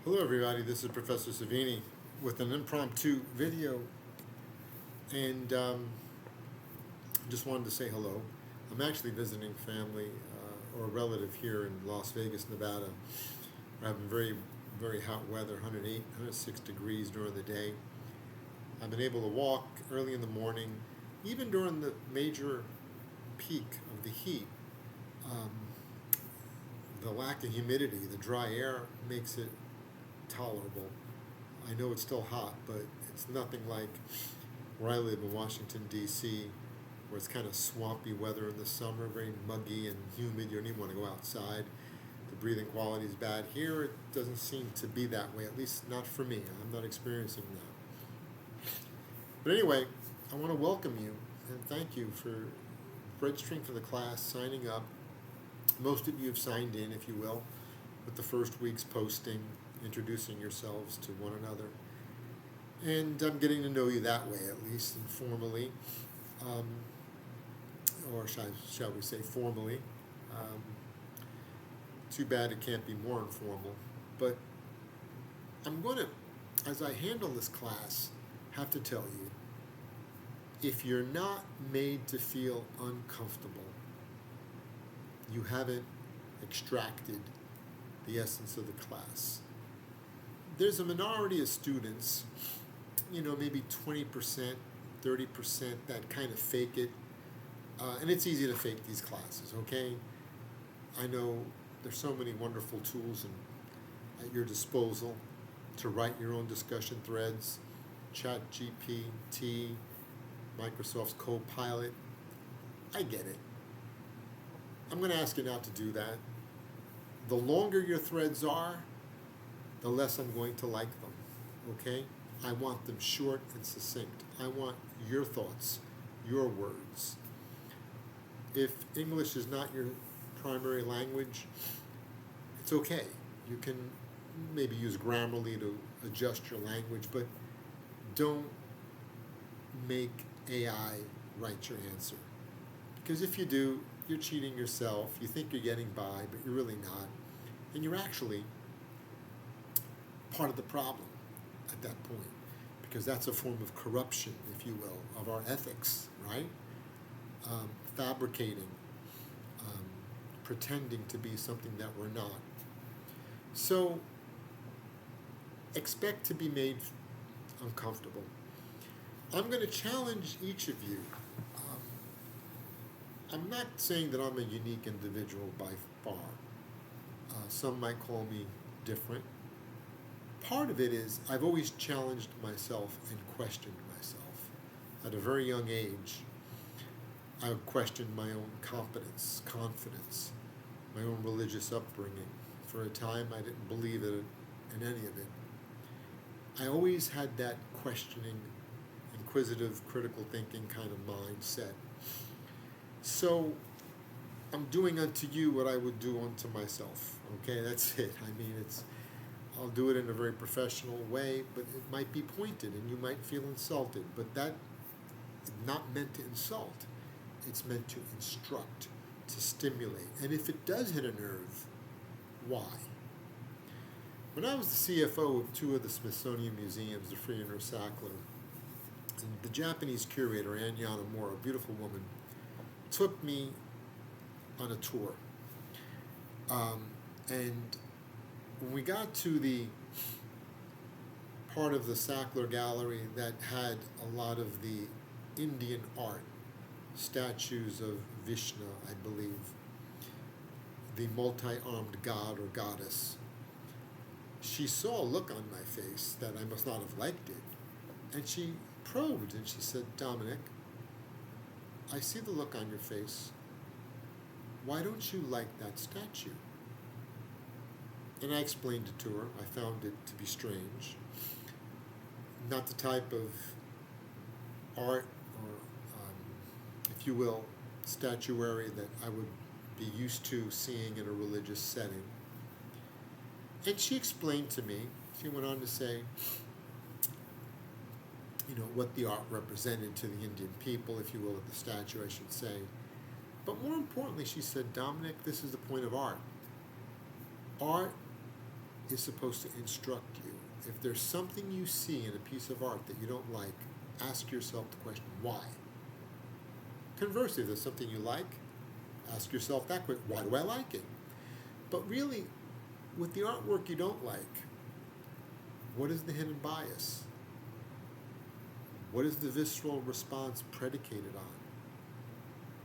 Hello everybody, this is Professor Savini with an impromptu video, and just wanted to say hello. I'm actually visiting family or a relative here in Las Vegas, Nevada. We're having very hot weather, 108, 106 degrees during the day. I've been able to walk early in the morning, even during the major peak of the heat. Um, the lack of humidity, the dry air makes it tolerable. I know it's still hot, but it's nothing like where I live in Washington, D.C., where it's kind of swampy weather in the summer, very muggy and humid. You don't even want to go outside. The breathing quality is bad. Here, it doesn't seem to be that way, at least not for me. I'm not experiencing that. But anyway, I want to welcome you and thank you for registering for the class, signing up. Most of you have signed in, if you will, with the first week's posting, introducing yourselves to one another. And I'm getting to know you that way, at least informally, or shall we say formally. Too bad it can't be more informal. But I'm going to, as I handle this class, have to tell you, if you're not made to feel uncomfortable, you haven't extracted the essence of the class. There's a minority of students, maybe 20%, 30% that kind of fake it. And it's easy to fake these classes, okay? I know there's so many wonderful tools at your disposal to write your own discussion threads, ChatGPT, Microsoft's Copilot. I get it. I'm going to ask you not to do that. The longer your threads are, the less I'm going to like them, okay? I want them short and succinct. I want your thoughts, your words. If English is not your primary language, it's okay. You can maybe use Grammarly to adjust your language, but don't make AI write your answer. Because if you do, you're cheating yourself. You think you're getting by, but you're really not. And you're actually part of the problem at that point, because that's a form of corruption, if you will, of our ethics, right? Fabricating, pretending to be something that we're not. So expect to be made uncomfortable. I'm going to challenge each of you. I'm not saying that I'm a unique individual by far. Some might call me different. Part of it is I've always challenged myself and questioned myself. At a very young age, I questioned my own competence, confidence, my own religious upbringing. For a time, I didn't believe in any of it. I always had that questioning, inquisitive, critical thinking kind of mindset. So I'm doing unto you what I would do unto myself. Okay, that's it. I mean, I'll do it in a very professional way, but it might be pointed and you might feel insulted. But that is not meant to insult. It's meant to instruct, to stimulate. And if it does hit a nerve, why? When I was the CFO of two of the Smithsonian museums, the Free and Sackler, and the Japanese curator, Ann Yanomura, a beautiful woman, took me on a tour. And when we got to the part of the Sackler Gallery that had a lot of the Indian art, statues of Vishnu, I believe, the multi-armed god or goddess, she saw a look on my face that I must not have liked it. And she probed and she said, "Dominic, I see the look on your face. Why don't you like that statue?" And I explained it to her. I found it to be strange. Not the type of art or, if you will, statuary that I would be used to seeing in a religious setting. And she explained to me, she went on to say, what the art represented to the Indian people, if you will, of the statue, I should say. But more importantly, she said, "Dominic, this is the point of art. Art is supposed to instruct you. If there's something you see in a piece of art that you don't like, ask yourself the question, why? Conversely, if there's something you like, ask yourself that question, why do I like it? But really, with the artwork you don't like, what is the hidden bias? What is the visceral response predicated on?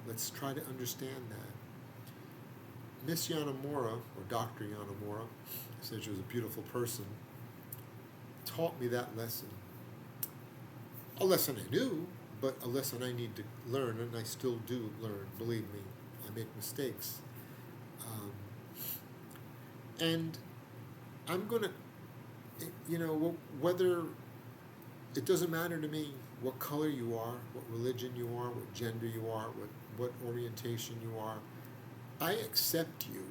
Let's try to understand that. Miss Yanamura, or Dr. Yanamura, said she was a beautiful person, taught me that lesson. A lesson I knew, but a lesson I need to learn, and I still do learn, believe me. I make mistakes. And I'm going to, whether, it doesn't matter to me what color you are, what religion you are, what gender you are, what orientation you are. I accept you,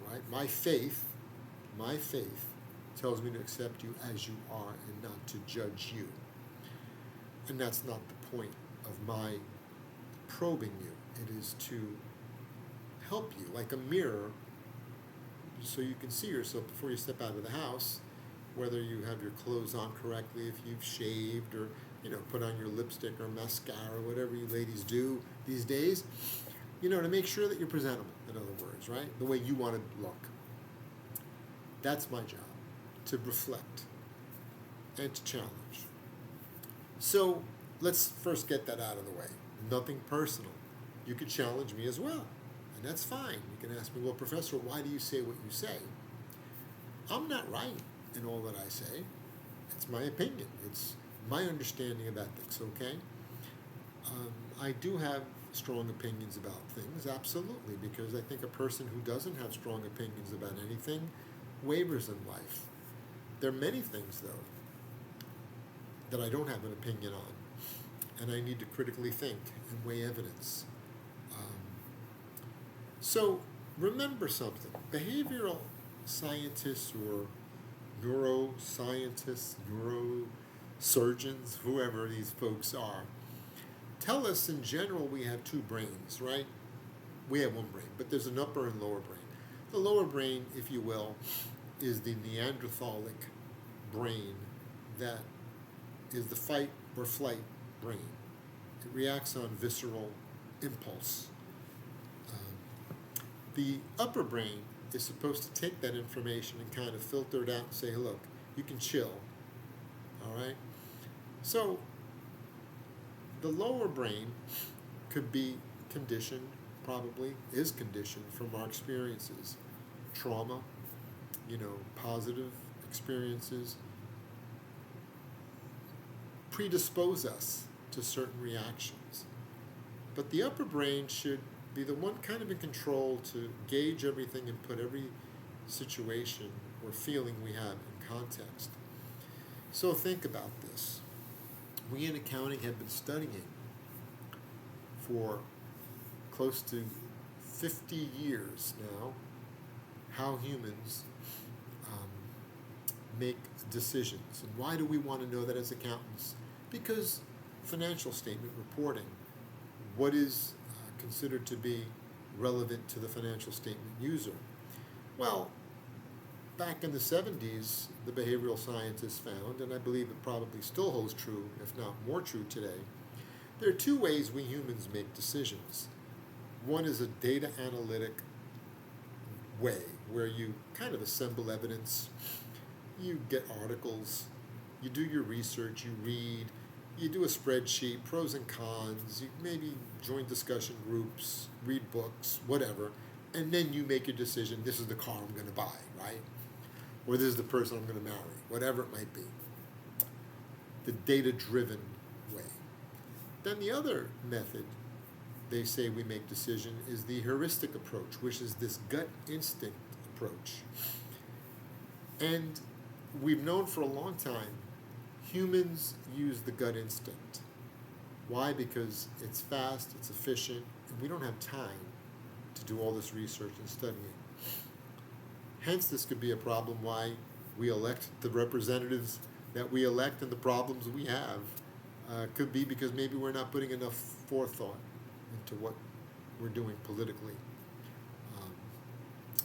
right? My faith tells me to accept you as you are and not to judge you. And that's not the point of my probing you. It is to help you, like a mirror, so you can see yourself before you step out of the house, whether you have your clothes on correctly, if you've shaved, or put on your lipstick or mascara, whatever you ladies do these days, to make sure that you're presentable, in other words, right? The way you want to look. That's my job, to reflect and to challenge. So let's first get that out of the way. Nothing personal. You could challenge me as well, and that's fine. You can ask me, well, Professor, why do you say what you say? I'm not right in all that I say. It's my opinion. It's my understanding of ethics, okay? I do have strong opinions about things, absolutely, because I think a person who doesn't have strong opinions about anything wavers in life. There are many things, though, that I don't have an opinion on, and I need to critically think and weigh evidence. So remember something. Behavioral scientists or neuroscientists, neurosurgeons, whoever these folks are, tell us in general we have two brains, right? We have one brain, but there's an upper and lower brain. The lower brain, if you will, is the Neanderthalic brain that is the fight or flight brain. It reacts on visceral impulse. The upper brain is supposed to take that information and kind of filter it out and say, hey, look, you can chill, all right? So the lower brain could be conditioned, probably is conditioned from our experiences. Trauma, positive experiences predispose us to certain reactions. But the upper brain should be the one kind of in control to gauge everything and put every situation or feeling we have in context. So think about this. We in accounting have been studying for close to 50 years now how humans make decisions. And why do we want to know that as accountants? Because financial statement reporting, what is considered to be relevant to the financial statement user? Well, back in the 70s, the behavioral scientists found, and I believe it probably still holds true, if not more true today, there are two ways we humans make decisions. One is a data analytic way, where you kind of assemble evidence, you get articles, you do your research, you read, you do a spreadsheet, pros and cons, you maybe join discussion groups, read books, whatever, and then you make your decision, this is the car I'm going to buy, right? Or this is the person I'm going to marry, whatever it might be. The data-driven way. Then the other method they say we make decision is the heuristic approach, which is this gut instinct approach. And we've known for a long time humans use the gut instinct. Why? Because it's fast, it's efficient, and we don't have time to do all this research and studying. Hence, this could be a problem why we elect the representatives that we elect and the problems we have. Could be because maybe we're not putting enough forethought into what we're doing politically.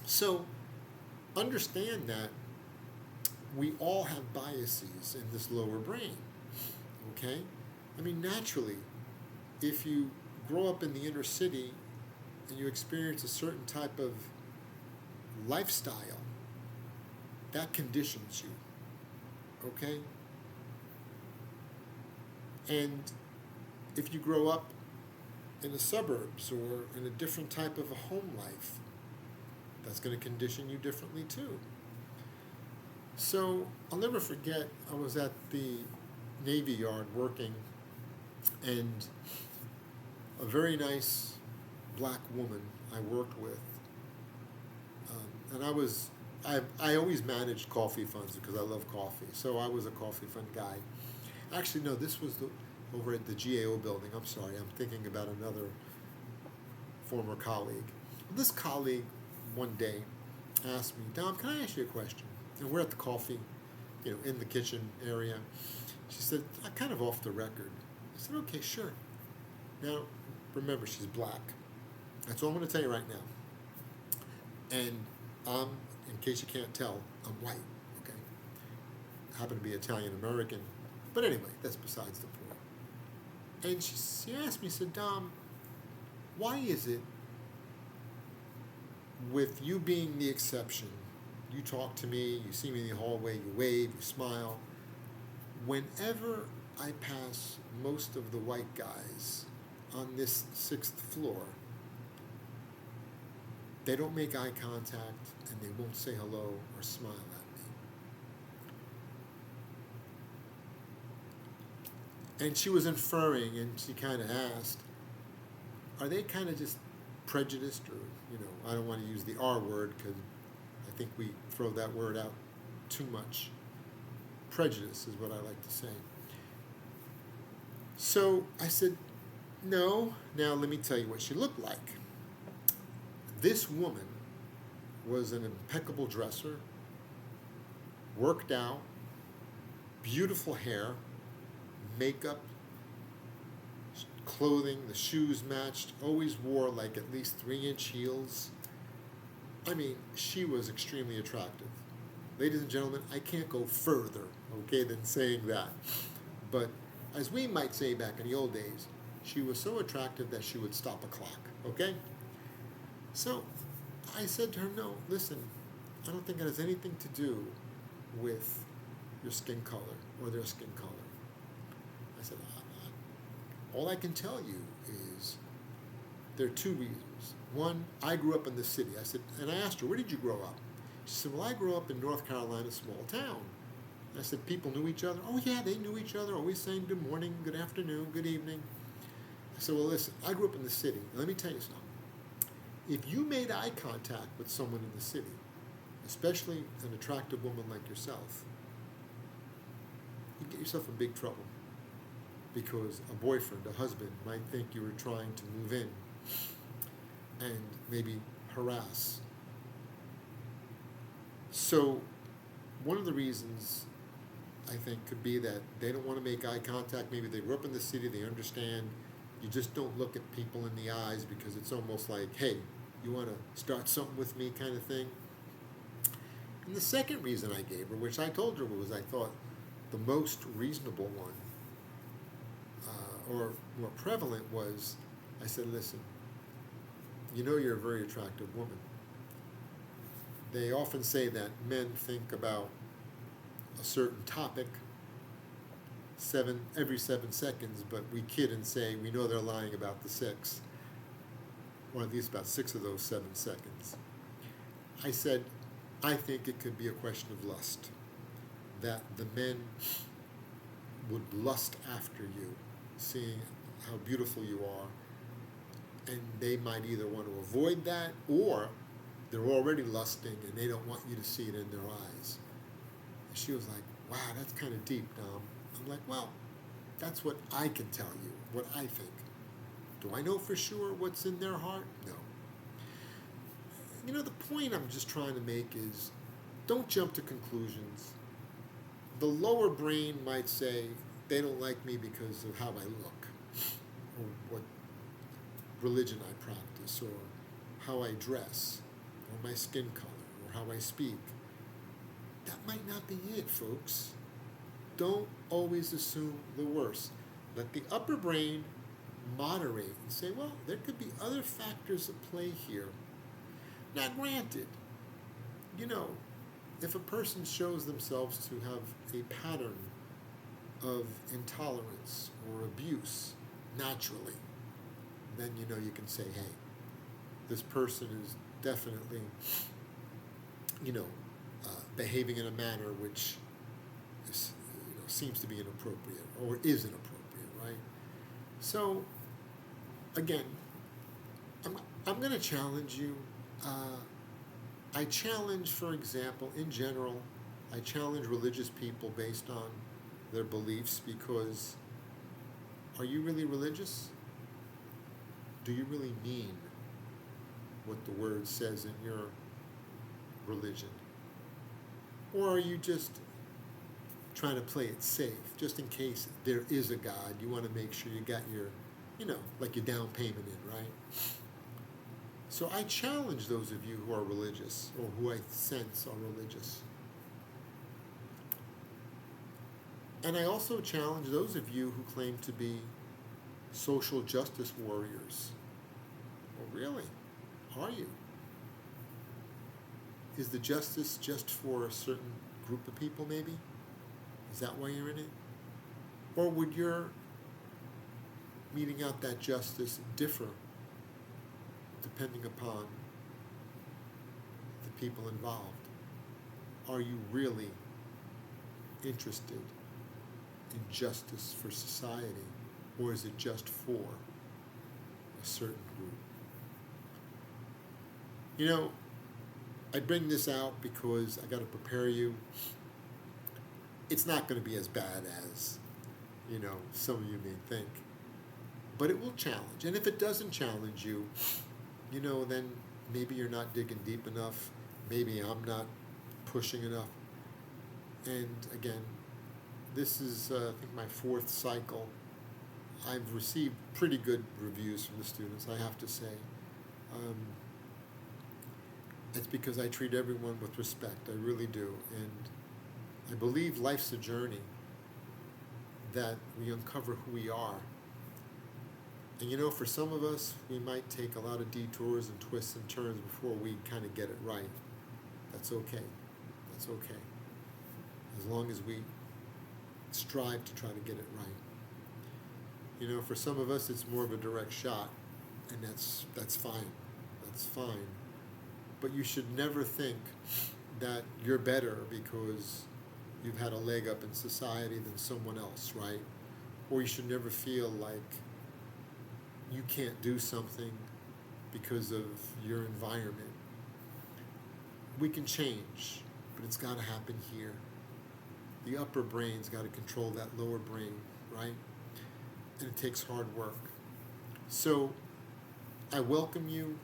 So understand that we all have biases in this lower brain, okay? I mean, naturally, if you grow up in the inner city and you experience a certain type of lifestyle, that conditions you, okay? And if you grow up in the suburbs or in a different type of a home life, that's going to condition you differently too. So I'll never forget, I was at the Navy Yard working, and a very nice black woman I worked with, and I always managed coffee funds because I love coffee, so I was a coffee fund guy. Actually, no, this was over at the GAO building. I'm sorry, I'm thinking about another former colleague. This colleague one day asked me, Dom, can I ask you a question? And we're at the coffee, in the kitchen area. She said, kind of off the record. I said, okay, sure. Now, remember, she's black. That's all I'm going to tell you right now. And in case you can't tell, I'm white, okay? I happen to be Italian-American. But anyway, that's besides the point. And she asked me, said, Dom, why is it, with you being the exception, you talk to me, you see me in the hallway, you wave, you smile, whenever I pass most of the white guys on this 6th floor, they don't make eye contact and they won't say hello or smile at me. And she was inferring, and she kind of asked, are they kind of just prejudiced, or, I don't want to use the R word because I think we throw that word out too much. Prejudice is what I like to say. So I said, no. Now let me tell you what she looked like. This woman was an impeccable dresser, worked out, beautiful hair, makeup, clothing, the shoes matched, always wore like at least 3-inch heels. I mean, she was extremely attractive. Ladies and gentlemen, I can't go further, okay, than saying that. But as we might say back in the old days, she was so attractive that she would stop a clock, okay? So I said to her, no, listen, I don't think it has anything to do with your skin color or their skin color. I said, all I can tell you is there are 2 reasons. One, I grew up in the city. I said, and I asked her, where did you grow up? She said, well, I grew up in North Carolina, small town. I said, people knew each other? Oh, yeah, they knew each other, always saying good morning, good afternoon, good evening. I said, well, listen, I grew up in the city. Let me tell you something. If you made eye contact with someone in the city, especially an attractive woman like yourself, you get yourself in big trouble, because a boyfriend, a husband, might think you were trying to move in and maybe harass. So one of the reasons, I think, could be that they don't want to make eye contact. Maybe they grew up in the city, they understand. You just don't look at people in the eyes because it's almost like, hey, you want to start something with me kind of thing. And the second reason I gave her, which I told her was I thought the most reasonable one, or more prevalent, was I said, listen, you're a very attractive woman. They often say that men think about a certain topic every 7 seconds, but we kid and say we know they're lying about the 6, or at least about 6 of those 7 seconds. I said, I think it could be a question of lust, that the men would lust after you, seeing how beautiful you are, and they might either want to avoid that, or they're already lusting and they don't want you to see it in their eyes. And she was like, wow, that's kind of deep, Dom. I'm like, well, that's what I can tell you, what I think. Do I know for sure what's in their heart? No. The point I'm just trying to make is, don't jump to conclusions. The lower brain might say, they don't like me because of how I look, or what religion I practice, or how I dress, or my skin color, or how I speak. that might not be it, folks. Don't always assume the worst. Let the upper brain moderate and say, well, there could be other factors at play here. Now, granted, if a person shows themselves to have a pattern of intolerance or abuse naturally, then you can say, hey, this person is definitely, behaving in a manner which is, seems to be inappropriate or is inappropriate, right? So, again, I'm going to challenge you. I challenge, for example, in general, I challenge religious people based on their beliefs because are you really religious? Do you really mean what the word says in your religion? Or are you just trying to play it safe, just in case there is a God? You want to make sure you got your, like your down payment in, right? So I challenge those of you who are religious, or who I sense are religious. And I also challenge those of you who claim to be social justice warriors. Well, really? Are you? Is the justice just for a certain group of people, maybe? Is that why you're in it? Or would your meting out that justice differ depending upon the people involved? Are you really interested in justice for society, or is it just for a certain group? I bring this out because I got to prepare you. It's not going to be as bad as, some of you may think, but it will challenge. And if it doesn't challenge you, then maybe you're not digging deep enough. Maybe I'm not pushing enough. And again, this is, I think, my 4th cycle. I've received pretty good reviews from the students, I have to say. It's because I treat everyone with respect. I really do. And I believe life's a journey, that we uncover who we are. And for some of us, we might take a lot of detours and twists and turns before we kind of get it right. That's okay. That's okay. As long as we strive to try to get it right. For some of us, it's more of a direct shot, and that's fine. That's fine. But you should never think that you're better because you've had a leg up in society than someone else, right? Or you should never feel like you can't do something because of your environment. We can change, but it's got to happen here. The upper brain's got to control that lower brain, right? And it takes hard work. So I welcome you.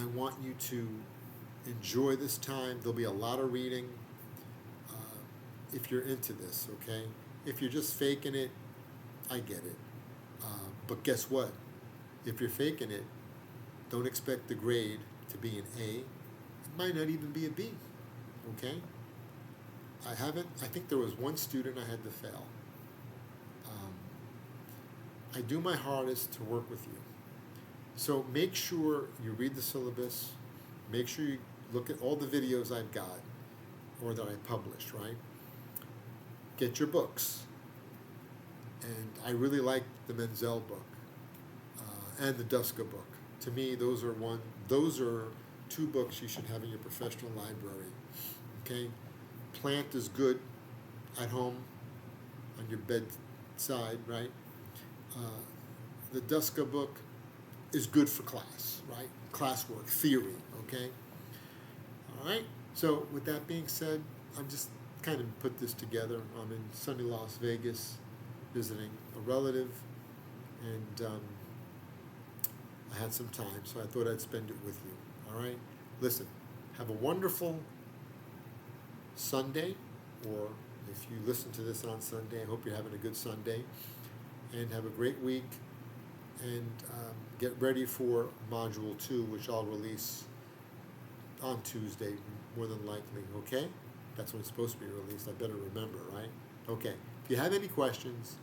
I want you to enjoy this time. There'll be a lot of reading if you're into this, okay? If you're just faking it, I get it. But guess what? If you're faking it, don't expect the grade to be an A. It might not even be a B, okay? I think there was one student I had to fail. I do my hardest to work with you. So make sure you read the syllabus. Make sure you look at all the videos I've got or that I published, right? Get your books. And I really like the Menzel book and the Duska book. To me, those are 2 books you should have in your professional library. Okay? Plant is good at home on your bedside, right? The Duska book is good for class, right? Classwork, theory, okay? All right? So with that being said, I'm just kind of put this together. I'm in sunny Las Vegas visiting a relative, and I had some time, so I thought I'd spend it with you, all right? Listen, have a wonderful Sunday, or if you listen to this on Sunday, I hope you're having a good Sunday, and have a great week, and get ready for Module 2, which I'll release on Tuesday, more than likely, okay? That's when it's supposed to be released. I better remember, right? Okay. If you have any questions,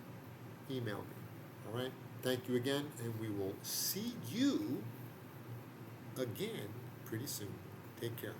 email me. All right? Thank you again, and we will see you again pretty soon. Take care.